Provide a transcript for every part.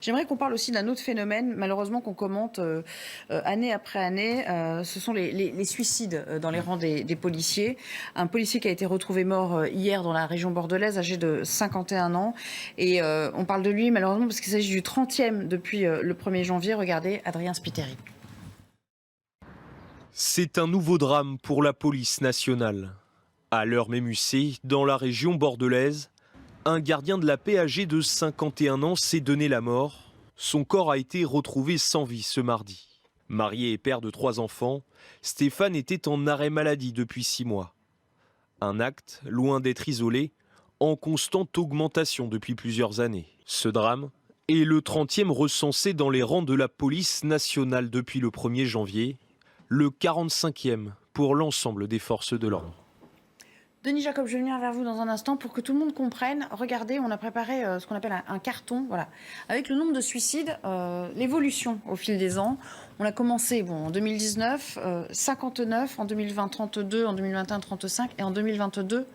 J'aimerais qu'on parle aussi d'un autre phénomène, malheureusement qu'on commente année après année. Ce sont les suicides dans les rangs des policiers. Un policier qui a été retrouvé mort hier dans la région bordelaise, âgé de 51 ans. Et on parle de lui malheureusement parce qu'il s'agit du 30e depuis le 1er janvier. Regardez Adrien Spiteri. C'est un nouveau drame pour la police nationale. À l'Heure-Mémussé, dans la région bordelaise, un gardien de la paix âgé de 51 ans s'est donné la mort. Son corps a été retrouvé sans vie ce mardi. Marié et père de 3 enfants, Stéphane était en arrêt maladie depuis 6 mois. Un acte, loin d'être isolé, en constante augmentation depuis plusieurs années. Ce drame est le 30e recensé dans les rangs de la police nationale depuis le 1er janvier, le 45e pour l'ensemble des forces de l'ordre. Denis Jacob, je vais venir vers vous dans un instant pour que tout le monde comprenne. Regardez, on a préparé ce qu'on appelle un carton, voilà, avec le nombre de suicides, l'évolution au fil des ans. On a commencé en 2019, 59, en 2020, 32, en 2021, 35 et en 2022,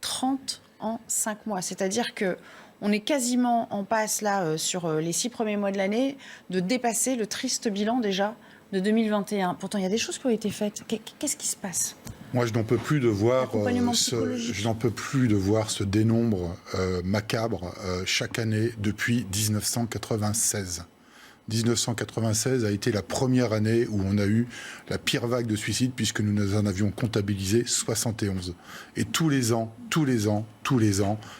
30 en 5 mois. C'est-à-dire qu'on est quasiment en passe, là, sur les 6 premiers mois de l'année, de dépasser le triste bilan déjà de 2021. Pourtant, il y a des choses qui ont été faites. Qu'est-ce qui se passe ? Moi, je n'en peux plus de voir ce dénombre macabre chaque année depuis 1996. 1996 a été la première année où on a eu la pire vague de suicides puisque nous en avions comptabilisé 71. Et tous les ans,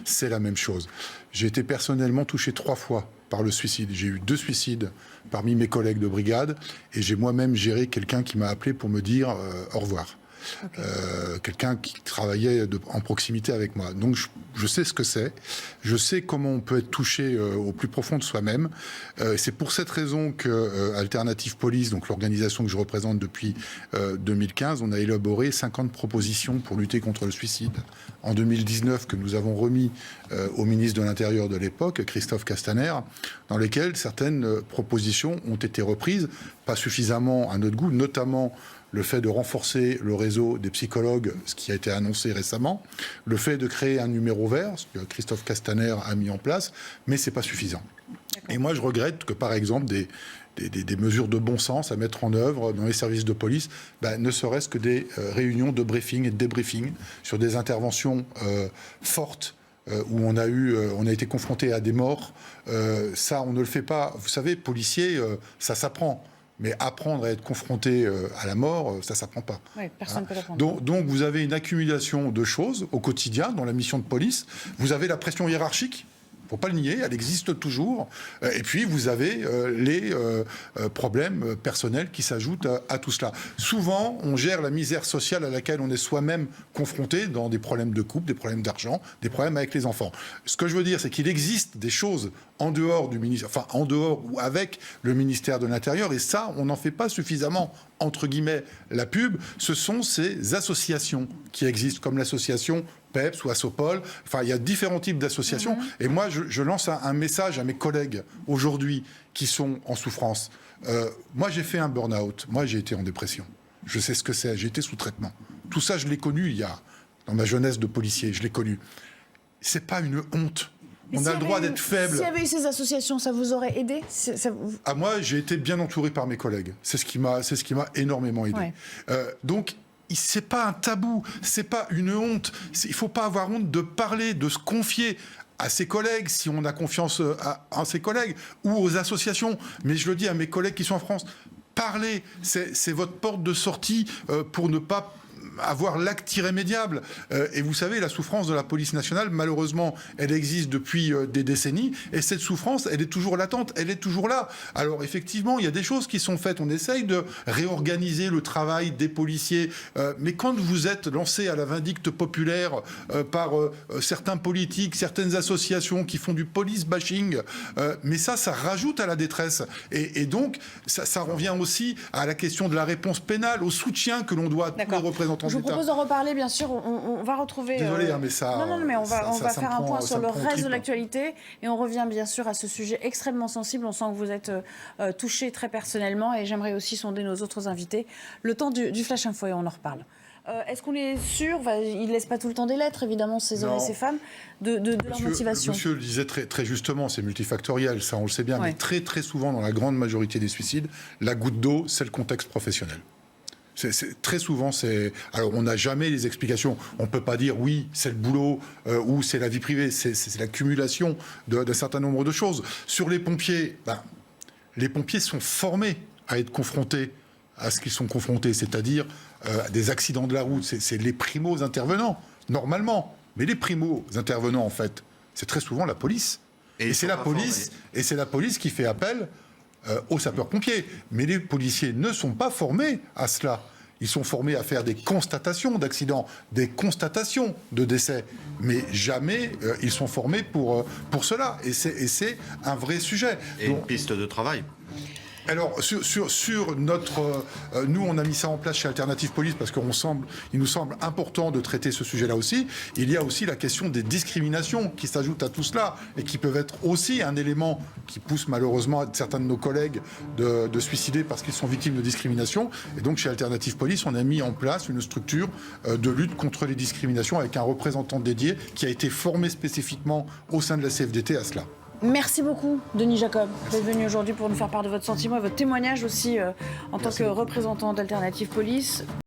c'est la même chose. J'ai été personnellement touché 3 fois par le suicide. J'ai eu 2 suicides parmi mes collègues de brigade et j'ai moi-même géré quelqu'un qui m'a appelé pour me dire au revoir. Okay. Quelqu'un qui travaillait en proximité avec moi. Donc je sais ce que c'est, je sais comment on peut être touché au plus profond de soi-même. C'est pour cette raison que Alternative Police, donc l'organisation que je représente depuis 2015, on a élaboré 50 propositions pour lutter contre le suicide. En 2019, que nous avons remis au ministre de l'Intérieur de l'époque, Christophe Castaner, dans lesquelles certaines propositions ont été reprises, pas suffisamment à notre goût, notamment le fait de renforcer le réseau des psychologues, ce qui a été annoncé récemment, le fait de créer un numéro vert, ce que Christophe Castaner a mis en place, mais ce n'est pas suffisant. Et moi, je regrette que, par exemple, des mesures de bon sens à mettre en œuvre dans les services de police, ne serait-ce que des réunions de briefing et de débriefing sur des interventions fortes, où on a été confronté à des morts. Ça, on ne le fait pas. Vous savez, policier, ça s'apprend. Mais apprendre à être confronté à la mort, ça ne s'apprend pas. Oui, personne ne peut l'apprendre. Donc vous avez une accumulation de choses au quotidien dans la mission de police. Vous avez la pression hiérarchique. Il ne faut pas le nier, elle existe toujours. Et puis, vous avez les problèmes personnels qui s'ajoutent à tout cela. Souvent, on gère la misère sociale à laquelle on est soi-même confronté dans des problèmes de couple, des problèmes d'argent, des problèmes avec les enfants. Ce que je veux dire, c'est qu'il existe des choses en dehors du ministère, enfin en dehors ou avec le ministère de l'Intérieur, et ça, on n'en fait pas suffisamment, entre guillemets, la pub. Ce sont ces associations qui existent, comme l'association PEPS ou Assopol. Enfin, il y a différents types d'associations. Et moi, je lance un message à mes collègues aujourd'hui qui sont en souffrance. Moi, j'ai fait un burn-out. Moi, j'ai été en dépression. Je sais ce que c'est. J'ai été sous traitement. Tout ça, je l'ai connu dans ma jeunesse de policier. Je l'ai connu. C'est pas une honte. On a le droit d'être faible. S'il y avait eu ces associations, ça vous aurait aidé ? Moi, j'ai été bien entouré par mes collègues. C'est ce qui m'a énormément aidé. Ouais. Donc, c'est pas un tabou, c'est pas une honte. Il faut pas avoir honte de parler, de se confier à ses collègues, si on a confiance en ses collègues, ou aux associations. Mais je le dis à mes collègues qui sont en France, parlez, c'est votre porte de sortie pour ne pas avoir l'acte irrémédiable. Et vous savez, la souffrance de la police nationale, malheureusement, elle existe depuis des décennies, et cette souffrance, elle est toujours latente, elle est toujours là. Alors effectivement, il y a des choses qui sont faites, on essaye de réorganiser le travail des policiers, mais quand vous êtes lancé à la vindicte populaire par certains politiques, certaines associations qui font du police bashing, mais ça rajoute à la détresse. Et donc, ça revient aussi à la question de la réponse pénale, au soutien que l'on doit à tous les représentants. Je vous propose d'en reparler, bien sûr. On va retrouver... Désolé, mais ça... Non, mais on va faire un point sur le reste de l'actualité. Et on revient, bien sûr, à ce sujet extrêmement sensible. On sent que vous êtes touché très personnellement. Et j'aimerais aussi sonder nos autres invités. Le temps du Flash Info, et on en reparle. Est-ce qu'on est sûr, ils ne laissent pas tout le temps des lettres, évidemment, ces hommes et ces femmes, de leur motivation? Monsieur le disait très justement, c'est multifactoriel, ça on le sait bien, mais très souvent, dans la grande majorité des suicides, la goutte d'eau, c'est le contexte professionnel. Très souvent, alors on n'a jamais les explications. On ne peut pas dire oui, c'est le boulot ou c'est la vie privée. C'est l'accumulation d'un certain nombre de choses. Sur les pompiers sont formés à être confrontés à ce qu'ils sont confrontés, c'est-à-dire à des accidents de la route. C'est les primos intervenants, normalement. Mais les primos intervenants, en fait, c'est très souvent la police. Et c'est la police qui fait appel aux sapeurs-pompiers. Mais les policiers ne sont pas formés à cela. Ils sont formés à faire des constatations d'accidents, des constatations de décès. Mais jamais ils sont formés pour cela. Et c'est un vrai sujet. Et une piste de travail. Alors, sur notre... nous, on a mis ça en place chez Alternative Police parce qu'il nous semble important de traiter ce sujet-là aussi. Il y a aussi la question des discriminations qui s'ajoutent à tout cela et qui peuvent être aussi un élément qui pousse malheureusement certains de nos collègues de suicider parce qu'ils sont victimes de discrimination. Et donc, chez Alternative Police, on a mis en place une structure de lutte contre les discriminations avec un représentant dédié qui a été formé spécifiquement au sein de la CFDT à cela. Merci beaucoup, Denis Jacob, d'être venu aujourd'hui pour nous faire part de votre sentiment et votre témoignage aussi en tant que représentant d'Alternative Police.